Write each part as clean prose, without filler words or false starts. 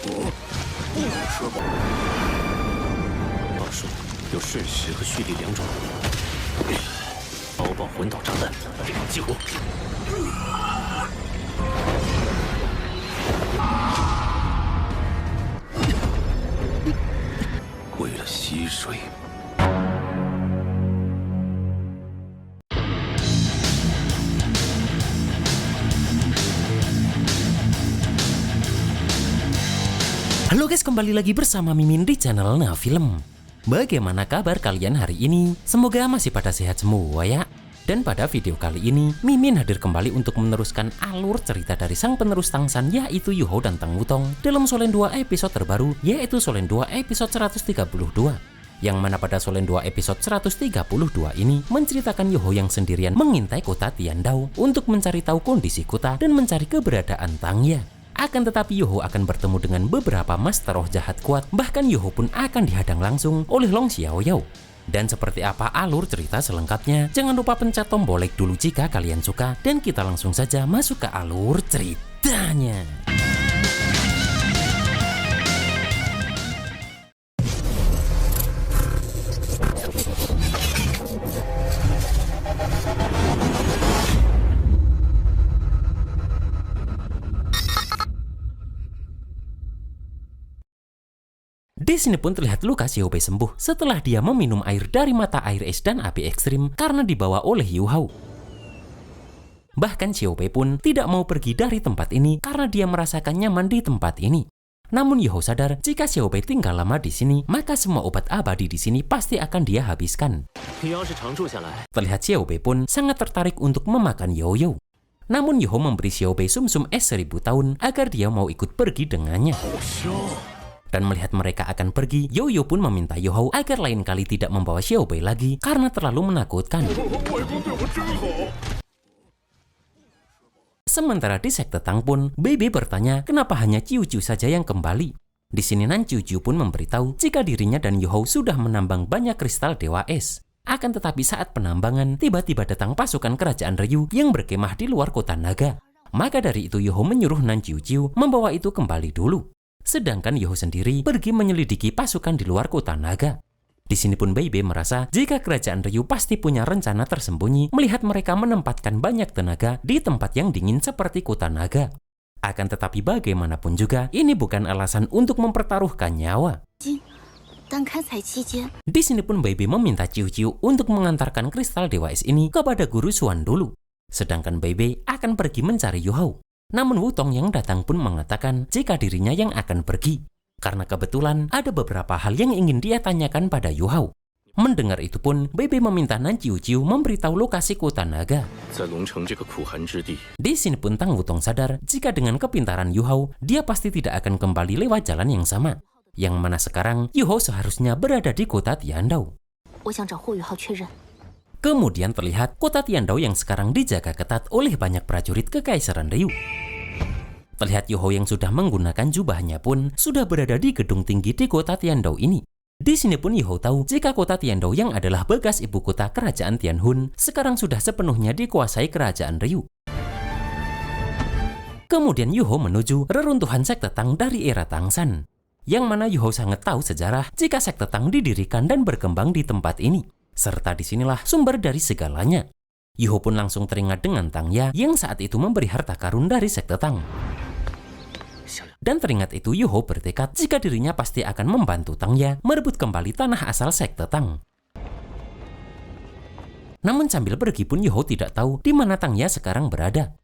宝术有瞬时和蓄力两种，包爆魂导炸弹，这种激活。为了溪水。Halo guys, kembali lagi bersama Mimin di channel Nah Film. Bagaimana kabar kalian hari ini? Semoga masih pada sehat semua ya. Dan pada video kali ini, Mimin hadir kembali untuk meneruskan alur cerita dari sang penerus Tangsan, yaitu Yuho dan Tang Wutong dalam Solen 2 episode terbaru, yaitu Solen 2 episode 132. Yang mana pada Solen 2 episode 132 ini menceritakan Yuho yang sendirian mengintai kota Tiandao untuk mencari tahu kondisi kota dan mencari keberadaan Tangya. Akan tetapi Yuho akan bertemu dengan beberapa master roh jahat kuat, bahkan Yuho pun akan dihadang langsung oleh Long Xiaoyao. Dan seperti apa alur cerita selengkapnya, jangan lupa pencet tombol like dulu jika kalian suka, dan kita langsung saja masuk ke alur ceritanya. Di sini pun terlihat luka Xiaobei sembuh setelah dia meminum air dari mata air es dan api ekstrim karena dibawa oleh Yu Hao. Bahkan Xiaobei pun tidak mau pergi dari tempat ini karena dia merasakan nyaman di tempat ini. Namun Yu Hao sadar jika Xiaobei tinggal lama di sini, maka semua obat abadi di sini pasti akan dia habiskan. Terlihat Xiaobei pun sangat tertarik untuk memakan Yoyo. Namun Yu Hao memberi Xiaobei sumsum es 1000 tahun agar dia mau ikut pergi dengannya. Dan melihat mereka akan pergi, Yoyo pun meminta Yu Hao agar lain kali tidak membawa Xiaobei lagi karena terlalu menakutkan. Sementara di sekte Tang pun, Bebe bertanya kenapa hanya Ciu-Ciu saja yang kembali. Di sini Nan Ciu-Ciu pun memberitahu jika dirinya dan Yu Hao sudah menambang banyak kristal Dewa Es. Akan tetapi saat penambangan, tiba-tiba datang pasukan kerajaan Ryu yang berkemah di luar kota naga. Maka dari itu Yu Hao menyuruh Nan Ciu-Ciu membawa itu kembali dulu. Sedangkan Yu Hao sendiri pergi menyelidiki pasukan di luar kota naga. Di sini pun Bebe merasa jika kerajaan Ryu pasti punya rencana tersembunyi melihat mereka menempatkan banyak tenaga di tempat yang dingin seperti kota naga. Akan tetapi bagaimanapun juga ini bukan alasan untuk mempertaruhkan nyawa. Di sini pun Bebe meminta Ciu-Ciu untuk mengantarkan kristal Dewa Es ini kepada Guru Xuan dulu. Sedangkan Bebe akan pergi mencari Yu Hao. Namun Wutong yang datang pun mengatakan jika dirinya yang akan pergi. Karena kebetulan ada beberapa hal yang ingin dia tanyakan pada Yu Hao. Mendengar itu pun, Bebe meminta Nan Ciu-Ciu memberitahu lokasi kota naga. Di sini pun Tang Wutong sadar jika dengan kepintaran Yu Hao, dia pasti tidak akan kembali lewat jalan yang sama. Yang mana sekarang Yu Hao seharusnya berada di kota Tiandao. Kemudian terlihat kota Tiandao yang sekarang dijaga ketat oleh banyak prajurit Kekaisaran Ryu. Terlihat Yu Hao yang sudah menggunakan jubahnya pun sudah berada di gedung tinggi di kota Tiandao ini. Di sini pun Yu Hao tahu jika kota Tiandao yang adalah bekas ibu kota kerajaan Tianhun sekarang sudah sepenuhnya dikuasai kerajaan Ryu. Kemudian Yu Hao menuju reruntuhan sekte Tang dari era Tangsan. Yang mana Yu Hao sangat tahu sejarah jika sekte Tang didirikan dan berkembang di tempat ini. Serta disinilah sumber dari segalanya. Yu Hao pun langsung teringat dengan Tangya yang saat itu memberi harta karun dari sekte Tang. Dan teringat itu Yu Hao bertekad jika dirinya pasti akan membantu Tangya merebut kembali tanah asal sekte Tang. Namun sambil pergi pun Yu Hao tidak tahu di mana Tangya sekarang berada.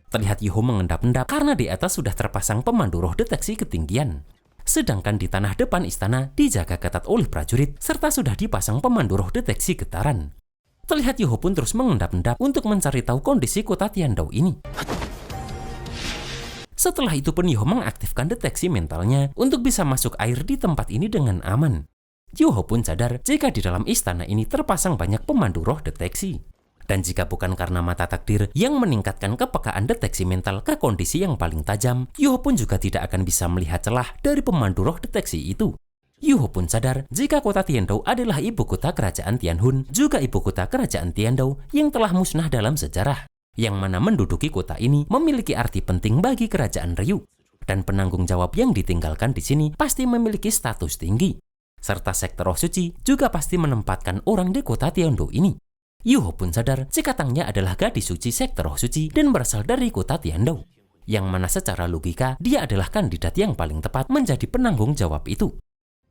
Terlihat Yu Hao mengendap-endap karena di atas sudah terpasang pemandu roh deteksi ketinggian. Sedangkan di tanah depan istana dijaga ketat oleh prajurit serta sudah dipasang pemandu roh deteksi getaran. Terlihat Yu Hao pun terus mengendap-endap untuk mencari tahu kondisi kota Tiandao ini. Setelah itu pun Yu Hao mengaktifkan deteksi mentalnya untuk bisa masuk air di tempat ini dengan aman. Yu Hao pun sadar jika di dalam istana ini terpasang banyak pemandu roh deteksi. Dan jika bukan karena mata takdir yang meningkatkan kepekaan deteksi mental ke kondisi yang paling tajam, Yu Hao pun juga tidak akan bisa melihat celah dari pemandu roh deteksi itu. Yu Hao pun sadar jika kota Tiandao adalah ibu kota kerajaan Tianhun, juga ibu kota kerajaan Tiandao yang telah musnah dalam sejarah. yang mana menduduki kota ini memiliki arti penting bagi kerajaan Ryu. Dan penanggung jawab yang ditinggalkan di sini pasti memiliki status tinggi. Serta sekte roh suci juga pasti menempatkan orang di kota Tiandou ini. Yuho pun sadar jika Tangnya adalah gadis suci sekte roh suci dan berasal dari kota Tiandou. Yang mana secara logika dia adalah kandidat yang paling tepat menjadi penanggung jawab itu.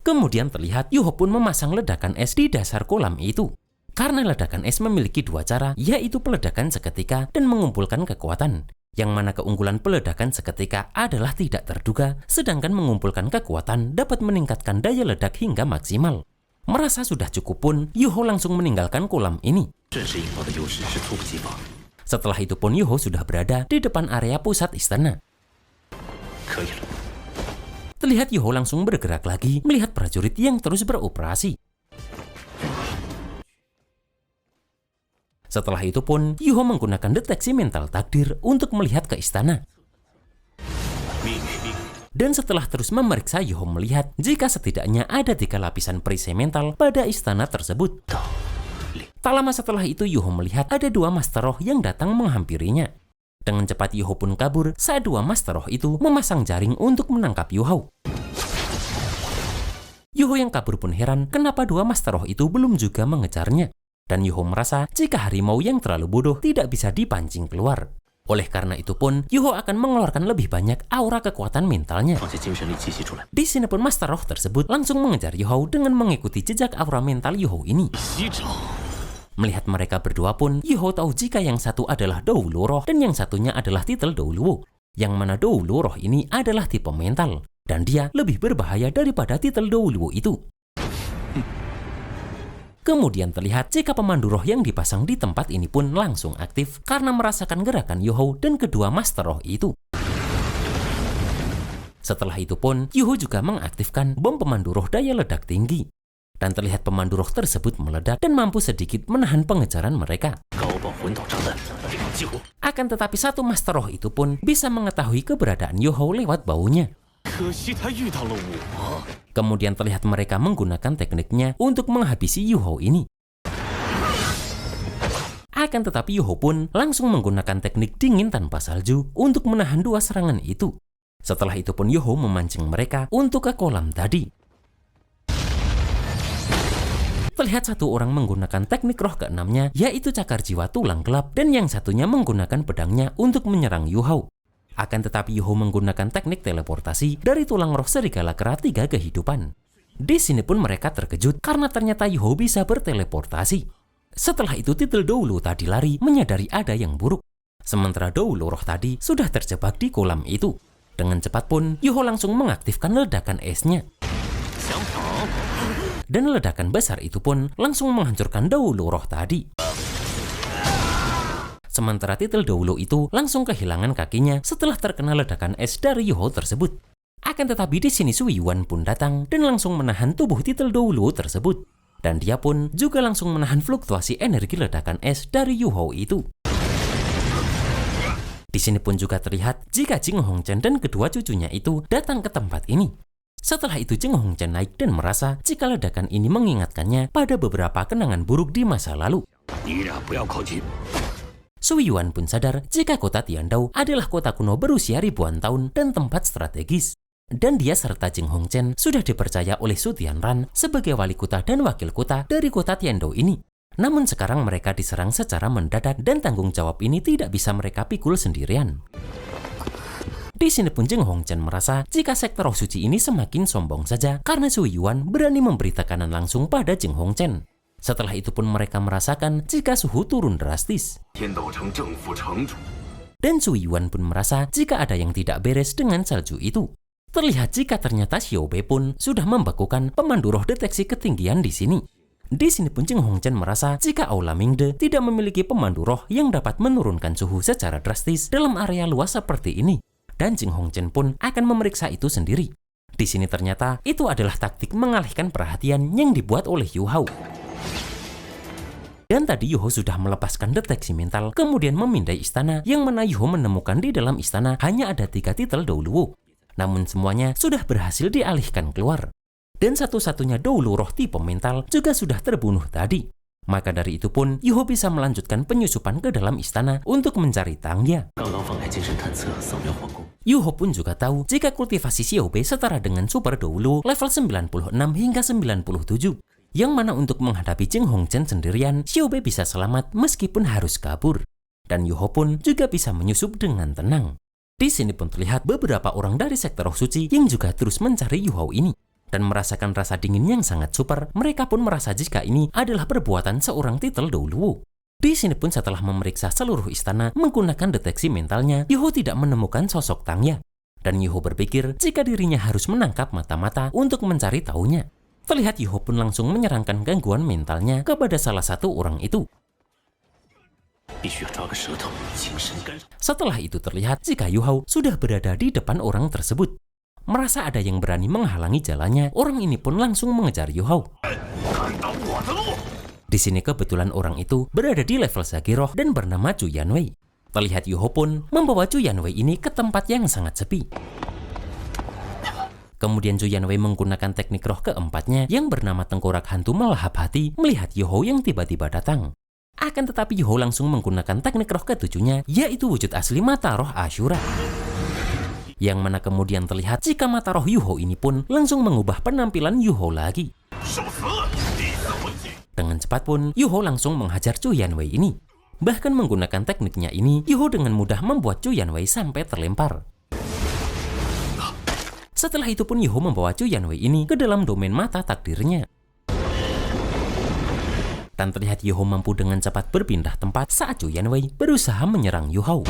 Kemudian terlihat Yuho pun memasang ledakan es di dasar kolam itu. Karena ledakan es memiliki dua cara, yaitu peledakan seketika dan mengumpulkan kekuatan. Yang mana keunggulan peledakan seketika adalah tidak terduga, sedangkan mengumpulkan kekuatan dapat meningkatkan daya ledak hingga maksimal. Merasa sudah cukup pun, Yuho langsung meninggalkan kolam ini. Setelah itu pun Yuho sudah berada di depan area pusat istana. Terlihat Yuho langsung bergerak lagi melihat prajurit yang terus beroperasi. Setelah itu pun, Yuho menggunakan deteksi mental takdir untuk melihat ke istana. Dan setelah terus memeriksa, Yuho melihat jika setidaknya ada 3 lapisan perisai mental pada istana tersebut. Tak lama setelah itu, Yuho melihat ada 2 master roh yang datang menghampirinya. Dengan cepat Yuho pun kabur saat 2 master roh itu memasang jaring untuk menangkap Yuho. Yuho yang kabur pun heran kenapa 2 master roh itu belum juga mengejarnya. Dan Yuho merasa jika harimau yang terlalu bodoh tidak bisa dipancing keluar. Oleh karena itu pun, Yuho akan mengeluarkan lebih banyak aura kekuatan mentalnya. Di sini pun master roh tersebut langsung mengejar Yuho dengan mengikuti jejak aura mental Yuho ini. Melihat mereka berdua pun, Yuho tahu jika yang satu adalah Dou Lu roh dan yang satunya adalah titel Dou Luo. Yang mana Dou Lu roh ini adalah tipe mental, dan dia lebih berbahaya daripada titel Dou Luo itu. Kemudian terlihat jika pemandu roh yang dipasang di tempat ini pun langsung aktif karena merasakan gerakan Yuho dan kedua master roh itu. Setelah itu pun, Yuho juga mengaktifkan bom pemandu roh daya ledak tinggi. Dan terlihat pemandu roh tersebut meledak dan mampu sedikit menahan pengejaran mereka. Akan tetapi satu master roh itu pun bisa mengetahui keberadaan Yuho lewat baunya. Kemudian terlihat mereka menggunakan tekniknya untuk menghabisi Yuho ini. Akan tetapi Yuho pun langsung menggunakan teknik dingin tanpa salju untuk menahan 2 serangan itu. Setelah itu pun Yuho memancing mereka untuk ke kolam tadi. Terlihat satu orang menggunakan teknik roh ke-6-nya, yaitu cakar jiwa tulang gelap, dan yang satunya menggunakan pedangnya untuk menyerang Yuho. Akan tetapi Yuho menggunakan teknik teleportasi dari tulang roh serigala kera 3 kehidupan. Di sini pun mereka terkejut karena ternyata Yuho bisa berteleportasi. Setelah itu titel Dou Lu tadi lari menyadari ada yang buruk. Sementara Dou Lu roh tadi sudah terjebak di kolam itu. Dengan cepat pun Yuho langsung mengaktifkan ledakan esnya. Dan ledakan besar itu pun langsung menghancurkan Dou Lu roh tadi. Sementara titel Dou Lu itu langsung kehilangan kakinya setelah terkena ledakan es dari Yuho tersebut. Akan tetapi di sini Sui Yuan pun datang dan langsung menahan tubuh titel Dou Lu tersebut. Dan dia pun juga langsung menahan fluktuasi energi ledakan es dari Yuho itu. Di sini pun juga terlihat jika Jing Hongchen dan kedua cucunya itu datang ke tempat ini. Setelah itu Jing Hongchen naik dan merasa jika ledakan ini mengingatkannya pada beberapa kenangan buruk di masa lalu. Sui Yuan pun sadar jika kota Tiandou adalah kota kuno berusia ribuan tahun dan tempat strategis. Dan dia serta Jing Hongchen sudah dipercaya oleh Su Tianran sebagai wali kota dan wakil kota dari kota Tiandou ini. Namun sekarang mereka diserang secara mendadak dan tanggung jawab ini tidak bisa mereka pikul sendirian. Di sini pun Jing Hongchen merasa jika sekte roh suci ini semakin sombong saja karena Sui Yuan berani memberi tekanan langsung pada Jing Hongchen. Setelah itu pun mereka merasakan jika suhu turun drastis. Dan Sui Yuan pun merasa jika ada yang tidak beres dengan salju itu. Terlihat jika ternyata Xiao Bei pun sudah membekukan pemandu roh deteksi ketinggian di sini. Di sini pun Jing Hongchen merasa jika Aula Mingde tidak memiliki pemandu roh yang dapat menurunkan suhu secara drastis dalam area luas seperti ini. Dan Jing Hongchen pun akan memeriksa itu sendiri. Di sini ternyata itu adalah taktik mengalihkan perhatian yang dibuat oleh Yu Hao. Dan tadi Yuho sudah melepaskan deteksi mental, kemudian memindai istana yang mana Yuho menemukan di dalam istana hanya ada 3 titel Dou Luo. Namun semuanya sudah berhasil dialihkan keluar. Dan satu-satunya Dou Lu roh tipe mental juga sudah terbunuh tadi. Maka dari itu pun, Yuho bisa melanjutkan penyusupan ke dalam istana untuk mencari Tangya. 刚刚放开精神探测扫描皇宫， Yuho pun juga tahu jika kultivasi Xiaobei setara dengan Super Douluo level 96 hingga 97. Yang mana untuk menghadapi Jing Hongchen sendirian, Xiaobei bisa selamat meskipun harus kabur. Dan Yuho pun juga bisa menyusup dengan tenang. Di sini pun terlihat beberapa orang dari sektor Roh Suci yang juga terus mencari Yuho ini. Dan merasakan rasa dingin yang sangat super, mereka pun merasa jika ini adalah perbuatan seorang titel Douluo. Di sini pun setelah memeriksa seluruh istana menggunakan deteksi mentalnya, Yuho tidak menemukan sosok Tangya. Dan Yuho berpikir jika dirinya harus menangkap mata-mata untuk mencari taunya. Terlihat Yuho pun langsung menyerangkan gangguan mentalnya kepada salah satu orang itu. 必须要抓个舌头，精神干扰。 Setelah itu terlihat jika Yuho sudah berada di depan orang tersebut. Merasa ada yang berani menghalangi jalannya, orang ini pun langsung mengejar Yuho. Di sini kebetulan orang itu berada di level Zagiroh dan bernama Chu Yanwei. Terlihat Yuho pun membawa Chu Yanwei ini ke tempat yang sangat sepi. Kemudian Chu Yanwei menggunakan teknik roh keempatnya yang bernama Tengkorak Hantu Melahap Hati melihat Yuho yang tiba-tiba datang. Akan tetapi Yuho langsung menggunakan teknik roh ketujuhnya, yaitu wujud asli mata roh Ashura. Yang mana kemudian terlihat jika mata roh Yuho ini pun langsung mengubah penampilan Yuho lagi. Dengan cepat pun, Yuho langsung menghajar Chu Yanwei ini. Bahkan menggunakan tekniknya ini, Yuho dengan mudah membuat Chu Yanwei sampai terlempar. Setelah itu pun Yuho membawa Chu Yanwei ini ke dalam domain mata takdirnya. Dan terlihat Yuho mampu dengan cepat berpindah tempat saat Chu Yanwei berusaha menyerang Yuho.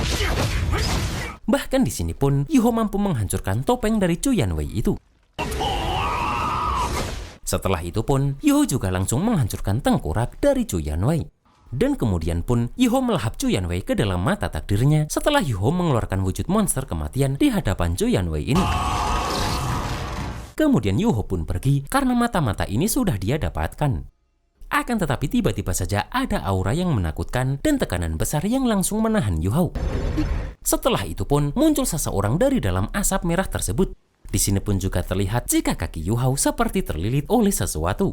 Bahkan di sini pun, Yuho mampu menghancurkan topeng dari Chu Yanwei itu. Setelah itu pun, Yuho juga langsung menghancurkan tengkorak dari Chu Yanwei. Dan kemudian pun, Yuho melahap Chu Yanwei ke dalam mata takdirnya setelah Yuho mengeluarkan wujud monster kematian di hadapan Chu Yanwei ini. Kemudian Yuho pun pergi karena mata-mata ini sudah dia dapatkan. Akan tetapi tiba-tiba saja ada aura yang menakutkan dan tekanan besar yang langsung menahan Yuho. Setelah itu pun muncul seseorang dari dalam asap merah tersebut. Di sini pun juga terlihat jika kaki Yuho seperti terlilit oleh sesuatu.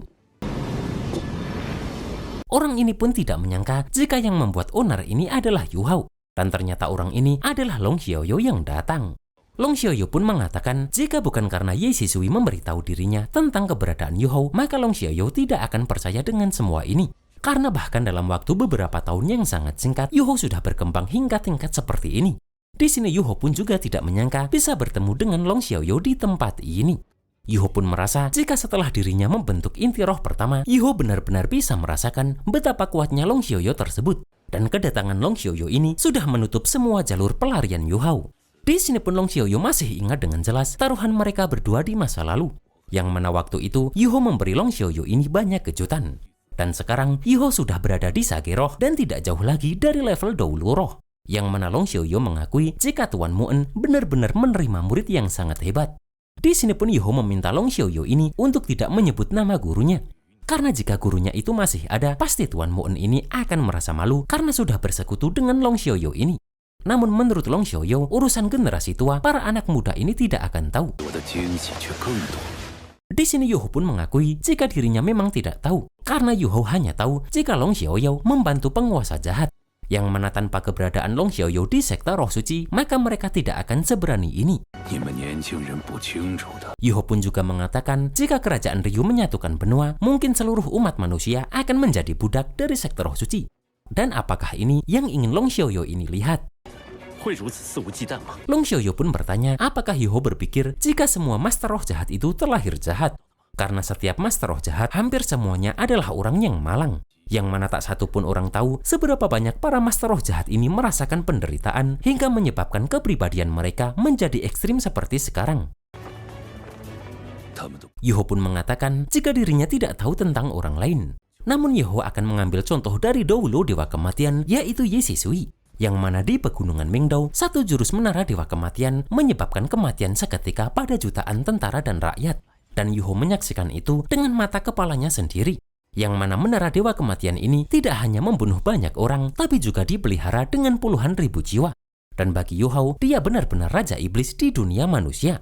Orang ini pun tidak menyangka jika yang membuat onar ini adalah Yuho. Dan ternyata orang ini adalah Long Xiaoyu yang datang. Long Xiaoyu pun mengatakan jika bukan karena Ye Shisui memberitahu dirinya tentang keberadaan Yuho, maka Long Xiaoyu tidak akan percaya dengan semua ini. Karena bahkan dalam waktu beberapa tahun yang sangat singkat, Yuho sudah berkembang hingga tingkat seperti ini. Di sini Yuho pun juga tidak menyangka bisa bertemu dengan Long Xiaoyu di tempat ini. Yuho pun merasa jika setelah dirinya membentuk inti roh pertama, Yuho benar-benar bisa merasakan betapa kuatnya Long Xiaoyu tersebut. Dan kedatangan Long Xiaoyu ini sudah menutup semua jalur pelarian Yuho. Di sini pun Long Xiaoyu masih ingat dengan jelas taruhan mereka berdua di masa lalu. Yang mana waktu itu Yuho memberi Long Xiaoyu ini banyak kejutan. Dan sekarang Yuho sudah berada di Sage Roh dan tidak jauh lagi dari level Douluo Roh. Yang mana Long Xiaoyu mengakui jika Tuan Mu'en benar-benar menerima murid yang sangat hebat. Di sini pun Yuho meminta Long Xiaoyu ini untuk tidak menyebut nama gurunya. Karena jika gurunya itu masih ada, pasti Tuan Mu'en ini akan merasa malu karena sudah bersekutu dengan Long Xiaoyu ini. Namun menurut Long Xiaoyu, urusan generasi tua, para anak muda ini tidak akan tahu. Di sini Yuho pun mengakui jika dirinya memang tidak tahu. Karena Yuho hanya tahu jika Long Xiaoyu membantu penguasa jahat. Yang mana tanpa keberadaan Long Xiaoyu di sektor roh suci, maka mereka tidak akan seberani ini. Yuho pun juga mengatakan jika kerajaan Ryu menyatukan benua, mungkin seluruh umat manusia akan menjadi budak dari sektor roh suci. Dan apakah ini yang ingin Long Xiaoyu ini lihat? Long Xiaoyu pun bertanya apakah Yuho berpikir jika semua master roh jahat itu terlahir jahat. Karena setiap master roh jahat hampir semuanya adalah orang yang malang. Yang mana tak satu pun orang tahu seberapa banyak para master roh jahat ini merasakan penderitaan hingga menyebabkan kepribadian mereka menjadi ekstrim seperti sekarang. Yuho pun mengatakan jika dirinya tidak tahu tentang orang lain. Namun Yuho akan mengambil contoh dari Douluo Dewa Kematian, yaitu Ye Shisui. Yang mana di pegunungan Mingdao, satu jurus menara Dewa Kematian menyebabkan kematian seketika pada jutaan tentara dan rakyat. Dan Yuho menyaksikan itu dengan mata kepalanya sendiri. Yang mana menara Dewa Kematian ini tidak hanya membunuh banyak orang, tapi juga dipelihara dengan puluhan ribu jiwa. Dan bagi Yuho, dia benar-benar Raja Iblis di dunia manusia.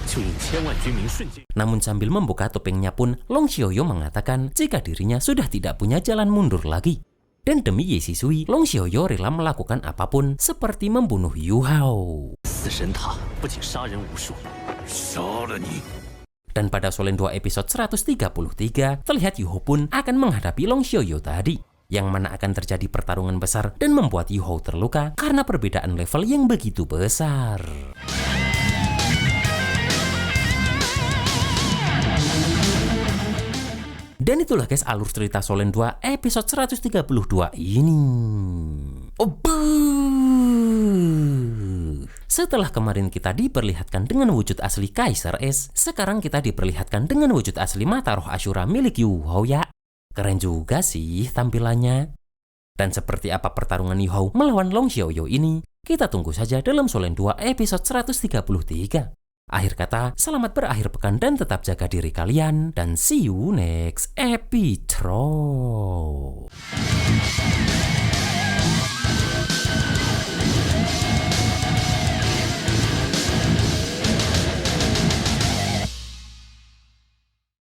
就令千万军民瞬间。 Namun sambil membuka topengnya pun, Long Xiaoyu mengatakan jika dirinya sudah tidak punya jalan mundur lagi. Dan demi Ye Shisui, Long Xiaoyu rela melakukan apapun seperti membunuh Yu Hao. 死神塔不仅杀人无数，杀了你！ Dan pada Solen 2 episode 133, terlihat Yu Hao pun akan menghadapi Long Xiaoyu tadi, yang mana akan terjadi pertarungan besar dan membuat Yu Hao terluka karena perbedaan level yang begitu besar. Dan itulah guys alur cerita Solen 2 episode 132 ini. Setelah kemarin kita diperlihatkan dengan wujud asli Kaisar Es, sekarang kita diperlihatkan dengan wujud asli mata roh Ashura milik Yu Hao ya. Keren juga sih tampilannya. Dan seperti apa pertarungan Yu Hao melawan Long Xiaoyu ini, kita tunggu saja dalam Solen 2 episode 133. Akhir kata, selamat berakhir pekan dan tetap jaga diri kalian. Dan see you next episode.